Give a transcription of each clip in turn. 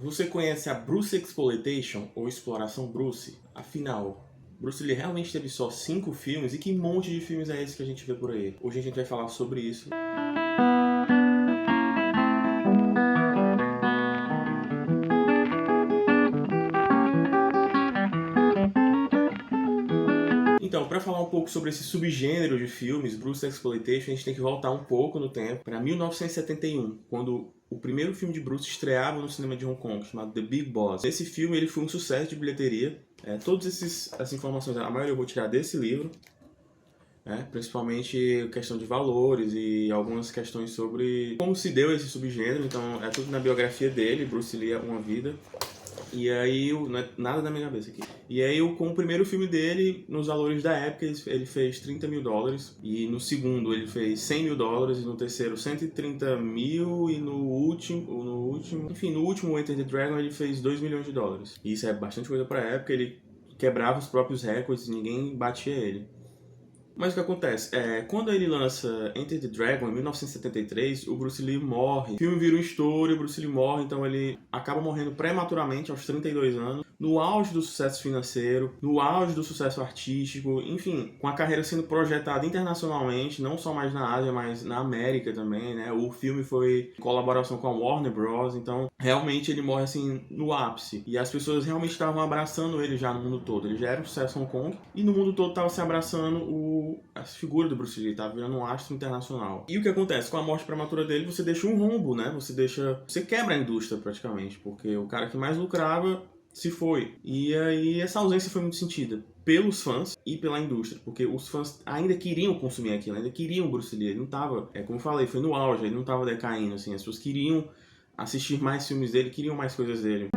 Você conhece a Bruce Exploitation ou Exploração Bruce? Afinal, Bruce Lee realmente teve só 5 filmes? E que monte de filmes é esse que a gente vê por aí? Hoje a gente vai falar sobre isso. Então, para falar um pouco sobre esse subgênero de filmes, Bruce Exploitation, a gente tem que voltar um pouco no tempo, para 1971, quando o primeiro filme de Bruce estreava no cinema de Hong Kong, chamado The Big Boss. Esse filme ele foi um sucesso de bilheteria. Todas essas informações, a maioria eu vou tirar desse livro, principalmente questão de valores e algumas questões sobre como se deu esse subgênero. Então, é tudo na biografia dele, Bruce Lee, Uma Vida. E aí, não é nada da minha cabeça aqui. E aí, com o primeiro filme dele, nos valores da época, ele fez 30 mil dólares. E no segundo, ele fez 100 mil dólares. E no terceiro, 130 mil. E no último, Enter the Dragon, ele fez 2 milhões de dólares. E isso é bastante coisa pra época. Ele quebrava os próprios recordes e ninguém batia ele. Mas o que acontece? Quando ele lança Enter the Dragon, em 1973, o Bruce Lee morre. O filme vira um estouro, o Bruce Lee morre, então ele acaba morrendo prematuramente, aos 32 anos, no auge do sucesso financeiro, no auge do sucesso artístico, enfim, com a carreira sendo projetada internacionalmente, não só mais na Ásia, mas na América também, né? O filme foi em colaboração com a Warner Bros., então realmente ele morre assim no ápice. E as pessoas realmente estavam abraçando ele já no mundo todo. Ele já era um sucesso em Hong Kong e no mundo todo estava se abraçando a figura do Bruce Lee, tá virando um astro internacional. E o que acontece? Com a morte prematura dele, você deixa um rombo, né? Você quebra a indústria praticamente, porque o cara que mais lucrava se foi. E aí essa ausência foi muito sentida pelos fãs e pela indústria, porque os fãs ainda queriam consumir aquilo, ainda queriam o Bruce Lee. Ele não tava, como eu falei, foi no auge, ele não tava decaindo, assim. As pessoas queriam assistir mais filmes dele, queriam mais coisas dele.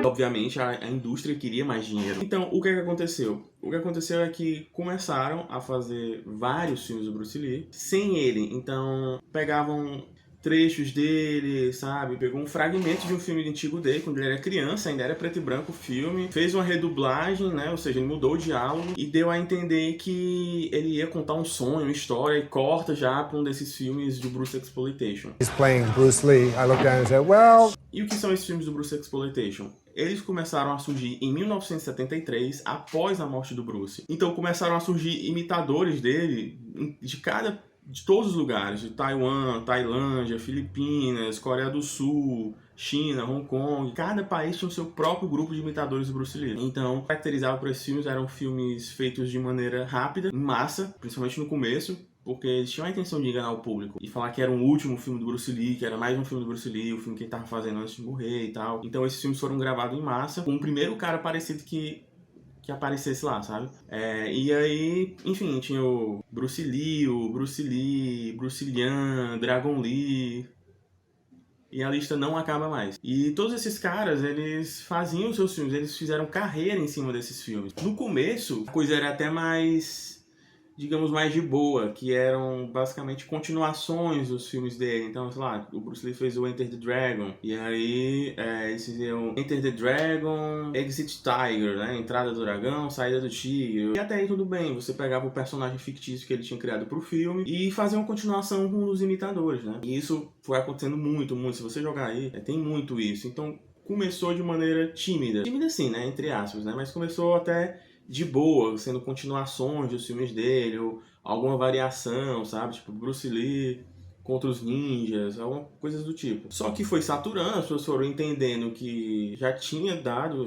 Obviamente, a indústria queria mais dinheiro. Então, o que aconteceu? O que aconteceu é que começaram a fazer vários filmes do Bruce Lee sem ele. Então, pegavam trechos dele, sabe? Pegou um fragmento de um filme antigo dele, quando ele era criança, ainda era preto e branco o filme. Fez uma redublagem, né? Ou seja, ele mudou o diálogo e deu a entender que ele ia contar um sonho, uma história, e corta já para um desses filmes do Bruce Exploitation. He's playing Bruce Lee. I look down and say, well... E o que são esses filmes do Bruce Exploitation? Eles começaram a surgir em 1973, após a morte do Bruce. Então começaram a surgir imitadores dele de todos os lugares, de Taiwan, Tailândia, Filipinas, Coreia do Sul, China, Hong Kong. Cada país tinha o seu próprio grupo de imitadores do Bruce Lee. Então, caracterizava por esses filmes, eram filmes feitos de maneira rápida, em massa, principalmente no começo, porque eles tinham a intenção de enganar o público e falar que era um último filme do Bruce Lee, que era mais um filme do Bruce Lee, o filme que ele tava fazendo antes de morrer e tal. Então esses filmes foram gravados em massa, com o primeiro cara parecido que aparecesse lá, sabe? E aí, enfim, tinha o Bruce Lee, Bruce Lian, Dragon Lee, e a lista não acaba mais. E todos esses caras, eles faziam os seus filmes, eles fizeram carreira em cima desses filmes. No começo, a coisa era até mais, digamos, mais de boa, que eram basicamente continuações dos filmes dele. Então, sei lá, o Bruce Lee fez o Enter the Dragon, e aí eles fizeram Enter the Dragon, Exit Tiger, né? Entrada do dragão, saída do tigre. E até aí tudo bem, você pegava o personagem fictício que ele tinha criado pro filme e fazia uma continuação com os imitadores, né? E isso foi acontecendo muito, muito. Se você jogar aí, tem muito isso. Então, começou de maneira tímida. Tímida sim, né? Entre aspas, né? Mas começou até de boa, sendo continuações dos filmes dele, ou alguma variação, sabe? Tipo, Bruce Lee contra os ninjas, algumas coisas do tipo. Só que foi saturando, as pessoas foram entendendo que já tinha dado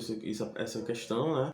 essa questão, né?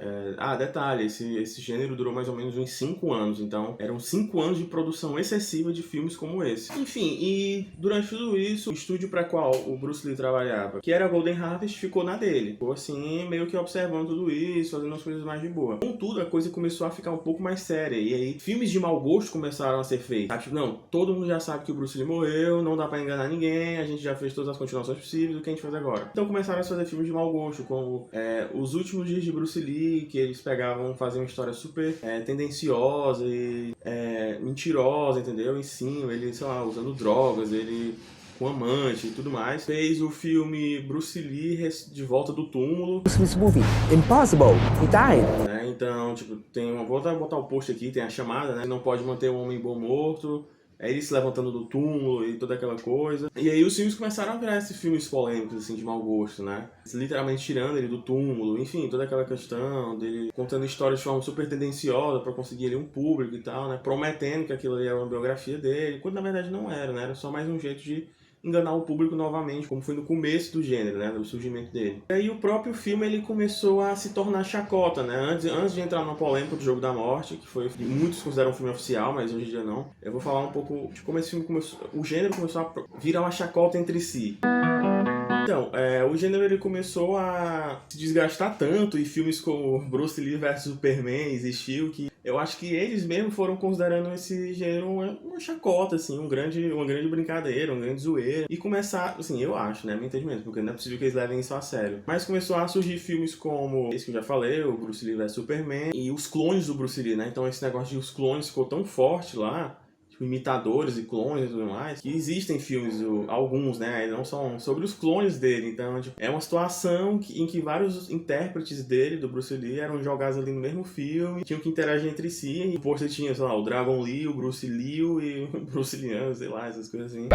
Detalhe, esse gênero durou mais ou menos uns 5 anos, então eram 5 anos de produção excessiva de filmes como esse. Enfim, e durante tudo isso, o estúdio para qual o Bruce Lee trabalhava, que era a Golden Harvest, ficou na dele. Ficou assim, meio que observando tudo isso, fazendo as coisas mais de boa. Contudo, a coisa começou a ficar um pouco mais séria, e aí filmes de mau gosto começaram a ser feitos. Sabe? Tipo, não, todo mundo já sabe que o Bruce Lee morreu, não dá pra enganar ninguém, a gente já fez todas as continuações possíveis, o que a gente faz agora? Então começaram a fazer filmes de mau gosto, como Os Últimos Dias de Bruce Lee, que eles faziam uma história super tendenciosa e mentirosa, entendeu? Em cima, ele, sei lá, usando drogas, ele com amante e tudo mais. Fez o filme Bruce Lee de Volta do Túmulo. This movie, impossible, he died. Então, tipo, vou botar o post aqui, tem a chamada, né? Não pode manter um homem bom morto. É ele se levantando do túmulo e toda aquela coisa. E aí os filmes começaram a virar esses filmes polêmicos, assim, de mau gosto, né? Literalmente tirando ele do túmulo, enfim, toda aquela questão dele contando histórias de forma super tendenciosa pra conseguir ali um público e tal, né? Prometendo que aquilo ali era uma biografia dele, quando na verdade não era, né? Era só mais um jeito de enganar o público novamente, como foi no começo do gênero, né, do surgimento dele. E aí o próprio filme ele começou a se tornar chacota, né, antes de entrar na polêmica do Jogo da Morte, que foi muitos consideram um filme oficial, mas hoje em dia não. Eu vou falar um pouco de como esse filme começou, o gênero começou a virar uma chacota entre si. Então, o gênero ele começou a se desgastar tanto e filmes como Bruce Lee vs Superman existiu que eu acho que eles mesmos foram considerando esse gênero uma chacota, assim, uma grande brincadeira, uma grande zoeira. E começar, assim, eu acho, né, meu entendimento, porque não é possível que eles levem isso a sério. Mas começou a surgir filmes como esse que eu já falei, o Bruce Lee vs Superman, e os clones do Bruce Lee, né? Então esse negócio de os clones ficou tão forte lá, imitadores e clones e tudo mais, que existem filmes, alguns, né, não são sobre os clones dele, então tipo, é uma situação em que vários intérpretes dele, do Bruce Lee, eram jogados ali no mesmo filme, tinham que interagir entre si, e depois você tinha, sei lá, o Dragon Lee, o Bruce Lee e o Bruce Lee, sei lá, essas coisas assim.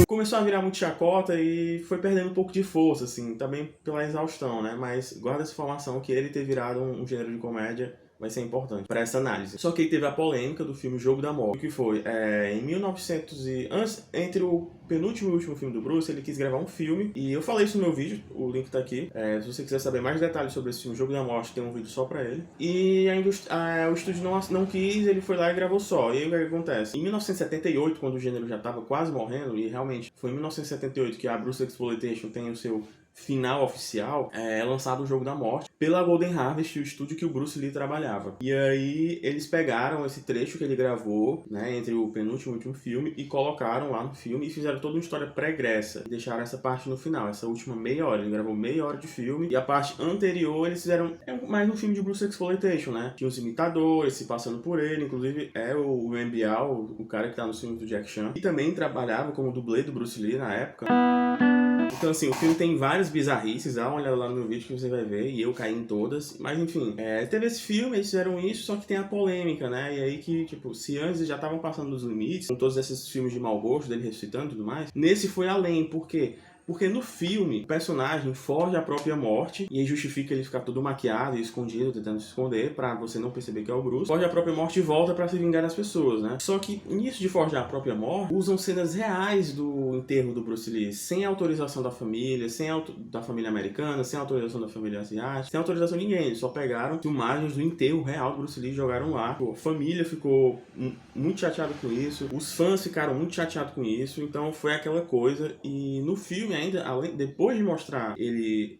Começou a virar muito chacota e foi perdendo um pouco de força, assim, também pela exaustão, né, mas guarda essa informação que ele ter virado um gênero de comédia vai ser importante para essa análise. Só que aí teve a polêmica do filme Jogo da Morte, que foi em 1900 entre o penúltimo e último filme do Bruce, ele quis gravar um filme, e eu falei isso no meu vídeo, o link tá aqui. Se você quiser saber mais detalhes sobre esse filme Jogo da Morte, tem um vídeo só pra ele. E o estúdio não quis, ele foi lá e gravou só. E aí o que acontece? Em 1978, quando o gênero já tava quase morrendo, e realmente foi em 1978 que a Bruce Exploitation tem o seu final oficial, é lançado o Jogo da Morte pela Golden Harvest, o estúdio que o Bruce Lee trabalhava. E aí eles pegaram esse trecho que ele gravou, né, entre o penúltimo e o último filme, e colocaram lá no filme e fizeram toda uma história pregressa. E deixaram essa parte no final, essa última meia hora. Ele gravou meia hora de filme, e a parte anterior eles fizeram mais um filme de Bruce Exploitation, né? Tinha os imitadores se passando por ele, inclusive o Bial, o cara que tá no filme do Jack Chan, e também trabalhava como dublê do Bruce Lee na época. Então, assim, o filme tem várias bizarrices, dá uma olhada lá no meu vídeo que você vai ver, e eu caí em todas. Mas, enfim, teve esse filme, eles fizeram isso, só que tem a polêmica, né? E aí que, tipo, se antes eles já estavam passando dos limites, com todos esses filmes de mau gosto, dele ressuscitando e tudo mais, nesse foi além, por quê? Porque no filme, o personagem foge à própria morte, e aí justifica ele ficar todo maquiado e escondido, tentando se esconder, pra você não perceber que é o Bruce. Foge à própria morte e volta pra se vingar das pessoas, né? Só que, nisso de forjar a própria morte, usam cenas reais do enterro do Bruce Lee, sem autorização da família, da família americana, sem autorização da família asiática, sem autorização de ninguém. Eles só pegaram filmagens do enterro real do Bruce Lee e jogaram lá. A família ficou muito chateada com isso, os fãs ficaram muito chateados com isso, então foi aquela coisa. E no filme, ainda, depois de mostrar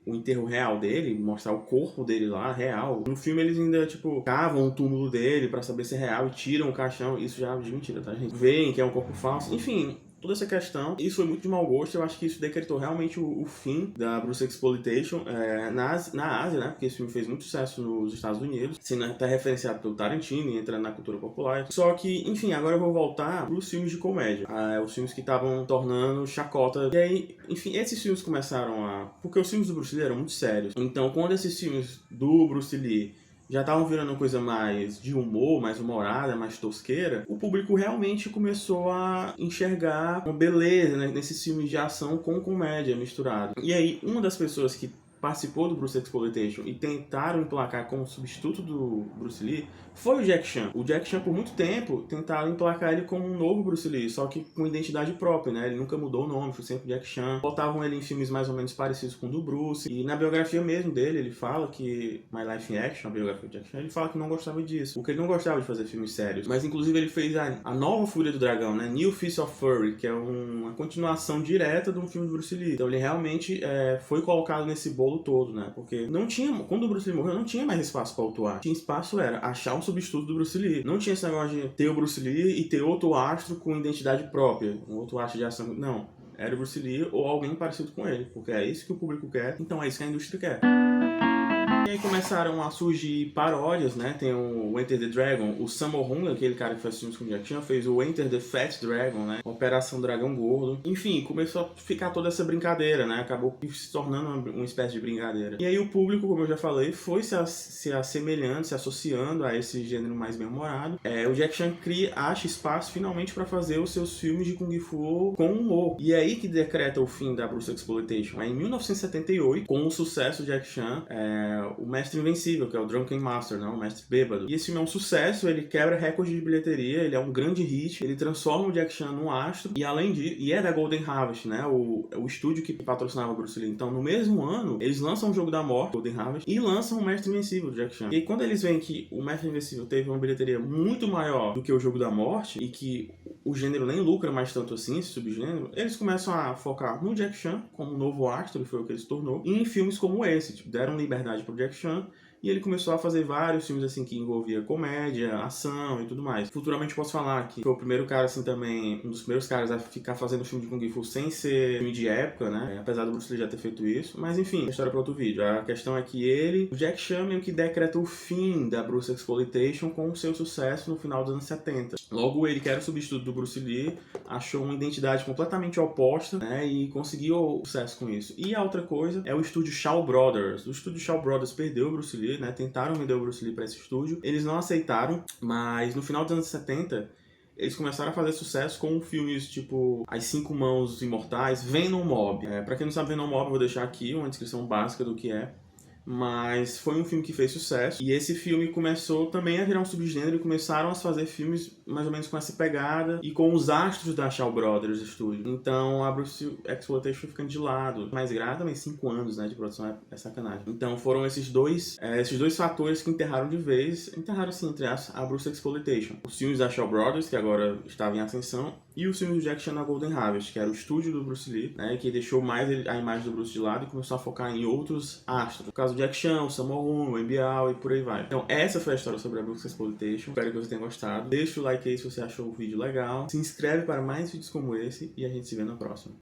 o enterro real dele, mostrar o corpo dele lá, real, no filme eles ainda, tipo, cavam o túmulo dele pra saber se é real e tiram o caixão. Isso já é de mentira, tá, gente? Veem que é um corpo falso. Enfim, toda essa questão, isso foi muito de mau gosto. Eu acho que isso decretou realmente o fim da Bruce Exploitation na Ásia, né? Porque esse filme fez muito sucesso nos Estados Unidos, sendo até referenciado pelo Tarantino e entrando na cultura popular. Só que, enfim, agora eu vou voltar pros filmes de comédia, os filmes que estavam tornando chacota. E aí, enfim, esses filmes começaram porque os filmes do Bruce Lee eram muito sérios. Então, quando esses filmes do Bruce Lee já estavam virando uma coisa mais de humor, mais humorada, mais tosqueira, o público realmente começou a enxergar uma beleza, né, nesses filmes de ação com comédia misturado. E aí, uma das pessoas que participou do Bruce Exploitation e tentaram emplacar como substituto do Bruce Lee foi o Jack Chan. O Jack Chan, por muito tempo, tentaram emplacar ele como um novo Bruce Lee, só que com identidade própria, né? Ele nunca mudou o nome, foi sempre Jack Chan. Botavam ele em filmes mais ou menos parecidos com o do Bruce. E na biografia mesmo dele, ele fala que My Life in Action, a biografia do Jack Chan, ele fala que não gostava disso, porque ele não gostava de fazer filmes sérios. Mas, inclusive, ele fez a nova Fúria do Dragão, né? New Fist of Fury, que é uma continuação direta de um filme do Bruce Lee. Então, ele realmente foi colocado nesse bolo todo, né? Porque não tinha, quando o Bruce Lee morreu, não tinha mais espaço pra atuar. Tinha espaço era achar um substituto do Bruce Lee. Não tinha esse negócio de ter o Bruce Lee e ter outro astro com identidade própria, um outro astro de ação. Não. Era o Bruce Lee ou alguém parecido com ele, porque é isso que o público quer, então é isso que a indústria quer. E aí começaram a surgir paródias, né? Tem o Enter the Dragon, o Sammo Hung, aquele cara que faz filmes com Jack Chan, fez o Enter the Fat Dragon, né? Operação Dragão Gordo. Enfim, começou a ficar toda essa brincadeira, né? Acabou se tornando uma espécie de brincadeira. E aí o público, como eu já falei, foi se assemelhando, se associando a esse gênero mais bem-humorado. O Jack Chan acha espaço finalmente para fazer os seus filmes de Kung Fu com humor. E é aí que decreta o fim da Bruce Exploitation. Em 1978, com o sucesso de Jack Chan, o Mestre Invencível, que é o Drunken Master, né? O Mestre Bêbado. E esse filme é um sucesso, ele quebra recorde de bilheteria, ele é um grande hit, ele transforma o Jack Chan num astro, e além disso, e é da Golden Harvest, né? O estúdio que patrocinava o Bruce Lee. Então, no mesmo ano, eles lançam o Jogo da Morte, Golden Harvest, e lançam o Mestre Invencível, do Jack Chan. E aí, quando eles veem que o Mestre Invencível teve uma bilheteria muito maior do que o Jogo da Morte, e que o gênero nem lucra mais tanto assim, esse subgênero, eles começam a focar no Jack Chan como novo astro, e foi o que ele se tornou, e em filmes como esse, tipo, deram liberdade pro Jack Chan, e ele começou a fazer vários filmes assim que envolvia comédia, ação e tudo mais. Futuramente posso falar que foi o primeiro cara assim também, um dos primeiros caras a ficar fazendo filme de Kung Fu sem ser filme de época, né? Apesar do Bruce Lee já ter feito isso. Mas enfim, a história para outro vídeo. A questão é que o Jack Chan, meio que decreta o fim da Bruce Exploitation com o seu sucesso no final dos anos 70. Logo, ele, que era o substituto do Bruce Lee, achou uma identidade completamente oposta, né? E conseguiu sucesso com isso. E a outra coisa é o estúdio Shaw Brothers. O estúdio Shaw Brothers perdeu o Bruce Lee, né? Tentaram vender o Bruce Lee para esse estúdio, eles não aceitaram, mas no final dos anos 70 eles começaram a fazer sucesso com filmes tipo As Cinco Mãos Imortais, Venom Mob. Para quem não sabe, Venom Mob, eu vou deixar aqui uma descrição básica do que é. Mas foi um filme que fez sucesso, e esse filme começou também a virar um subgênero, e começaram a fazer filmes mais ou menos com essa pegada e com os astros da Shaw Brothers Studio. Então a Bruce Exploitation ficando de lado. Mais grave também, 5 anos, né, de produção é sacanagem. Então foram esses dois fatores que enterraram de vez, enterraram assim, entre aspas, a Bruce Exploitation. Os filmes da Shaw Brothers, que agora estavam em ascensão, e os filmes do Jack Chan na Golden Harvest, que era o estúdio do Bruce Lee, né, que deixou mais a imagem do Bruce de lado e começou a focar em outros astros. No caso do Jack Chan, o Sammo Hung, o Embiao e por aí vai. Então essa foi a história sobre a Bruce Exploitation. Espero que você tenha gostado. Deixa o like aí se você achou o vídeo legal. Se inscreve para mais vídeos como esse e a gente se vê na próxima.